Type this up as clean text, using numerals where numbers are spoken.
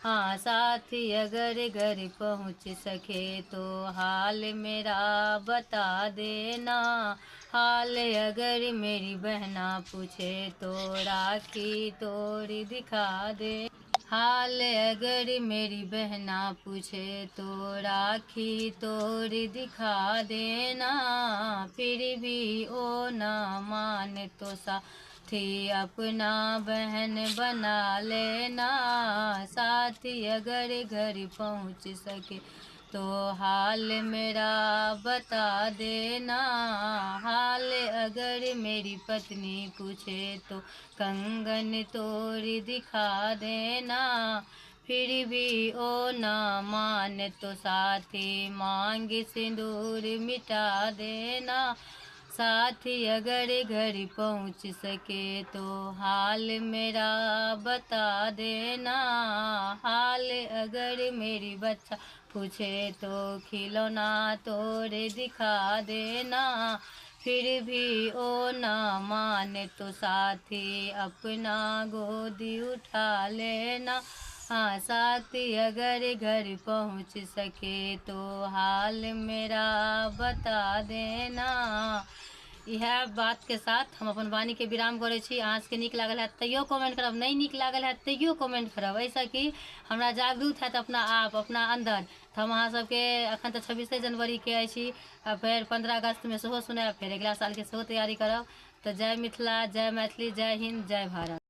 हाँ साथी अगर घर पहुँच सके तो हाल मेरा बता देना। हाल अगर मेरी बहना पूछे तो राखी तोड़ी दिखा दे। हाल अगर मेरी बहना पूछे तो राखी तोड़ी दिखा देना। फिर भी ओ ना माने तो साथी अपना बहन बना लेना। साथी अगर घर पहुँच सके तो हाल मेरा बता देना। हाल अगर मेरी पत्नी पूछे तो कंगन तोड़ दिखा देना। फिर भी ओ ना माने तो साथी मांग सिंदूर मिटा देना। साथी अगर घर पहुँच सके तो हाल मेरा बता देना। हाल अगर मेरी बच्चा पूछे तो खिलौना तोड़े दिखा देना। फिर भी ओ ना माने तो साथी अपना गोदी उठा लेना। हाँ साथी अगर घर पहुँच सके तो हाल मेरा बता देना। यह बात के साथ हम अपन वाणी के विराम करै छी। अहाँ सबके नीक लागल है तैयो कमेंट करब, नहीं नीक लागल है तैयो कमेंट करब। ऐसा कि हमरा जागरूक हैत अपना आप अपना अंदर। तो हम अहाँ सबके अखन तो 26 जनवरी के अछि, फिर 15 अगस्त में सेहो सुनायब, फिर अगला साल के सेहो तैयारी करब। तो जय मिथिला, जय मैथिली, जय हिंद, जय भारत।